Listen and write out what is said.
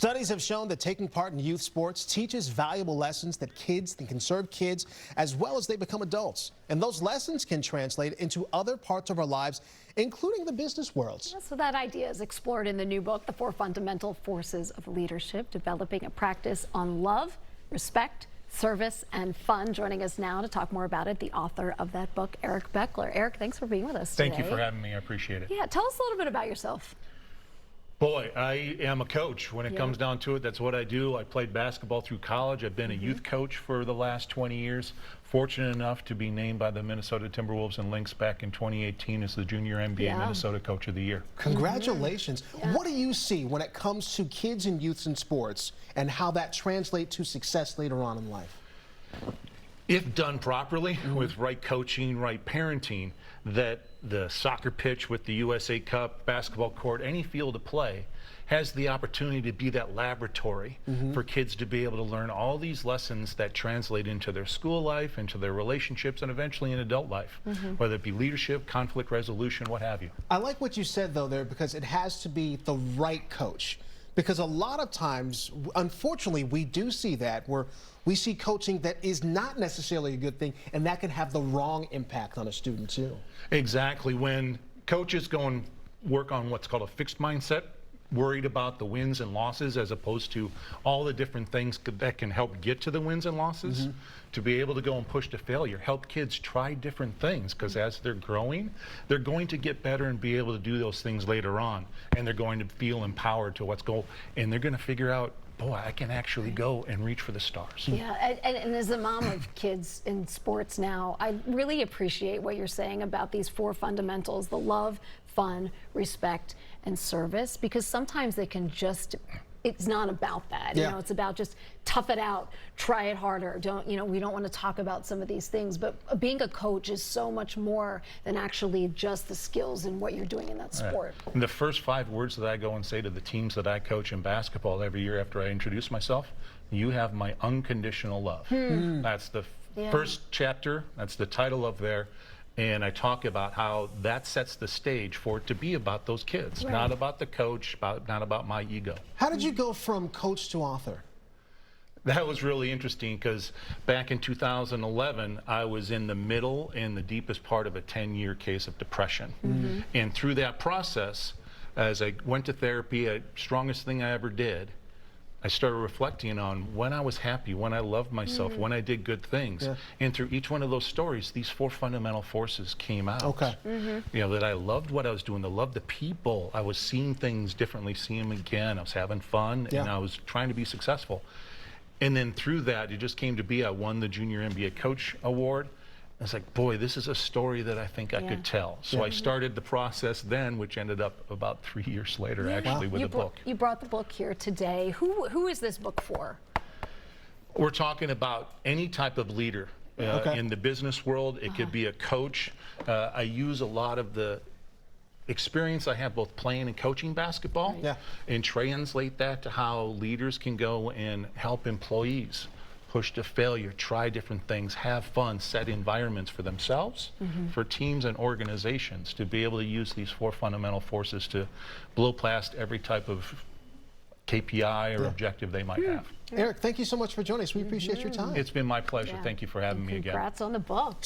Studies have shown that taking part in youth sports teaches valuable lessons that can serve kids as well as they become adults. And those lessons can translate into other parts of our lives, including the business world. Yeah, so that idea is explored in the new book, The 4 Fundamental Forces of Leadership, developing a practice on love, respect, service, and fun. Joining us now to talk more about it, the author of that book, Erik Beckler. Erik, thanks for being with us today. Thank you for having me. I appreciate it. Yeah, tell us a little bit about yourself. Boy, I am a coach. When it comes down to it, that's what I do. I played basketball through college. I've been a youth coach for the last 20 years. Fortunate enough to be named by the Minnesota Timberwolves and Lynx back in 2018 as the Junior NBA Minnesota Coach of the Year. Congratulations. What do you see when it comes to kids and youths in sports and how that translates to success later on in life? If done properly, with right coaching, right parenting, that the soccer pitch with the USA Cup, basketball court, any field of play has the opportunity to be that laboratory for kids to be able to learn all these lessons that translate into their school life, into their relationships, and eventually in adult life, whether it be leadership, conflict resolution, what have you. I like what you said, though, there, because it has to be the right coach. Because a lot of times, unfortunately, we do see that where we see coaching that is not necessarily a good thing, and that can have the wrong impact on a student, too. Exactly. When coaches go and work on what's called a fixed mindset, worried about the wins and losses as opposed to all the different things that can help get to the wins and losses, to be able to go and push to failure, help kids try different things, because as they're growing, they're going to get better and be able to do those things later on, and they're going to feel empowered to what's going, and they're going to figure out, boy, I can actually go and reach for the stars. Yeah, and as a mom of kids in sports now, I really appreciate what you're saying about these 4 fundamentals, the love, fun, respect, and service, because sometimes they can just, it's not about that. You know, it's about just tough it out, try it harder. We don't want to talk about some of these things, but being a coach is so much more than actually just the skills and what you're doing in that sport. And the first 5 words that I go and say to the teams that I coach in basketball every year after I introduce myself: you have my unconditional love. That's the first chapter, that's the title of there. And I talk about how that sets the stage for it to be about those kids, not about the coach, not about my ego. How did you go from coach to author? That was really interesting, because back in 2011, I was in the middle and the deepest part of a 10-year case of depression. And through that process, as I went to therapy, the strongest thing I ever did, I started reflecting on when I was happy, when I loved myself, when I did good things. And through each one of those stories, these 4 fundamental forces came out. You know, that I loved what I was doing, I loved the people, I was seeing things differently, seeing them again, I was having fun, and I was trying to be successful. And then through that, it just came to be, I won the Junior NBA Coach Award. I was like, boy, this is a story that I think I could tell. So I started the process then, which ended up about 3 years later, actually, with the book. You brought the book here today. Who is this book for? We're talking about any type of leader in the business world. It could be a coach. I use a lot of the experience I have both playing and coaching basketball and translate that to how leaders can go and help employees push to failure, try different things, have fun, set environments for themselves, for teams and organizations, to be able to use these 4 fundamental forces to blow past every type of KPI or objective they might have. Erik, thank you so much for joining us. We appreciate your time. It's been my pleasure. Thank you for having me again. Congrats on the book.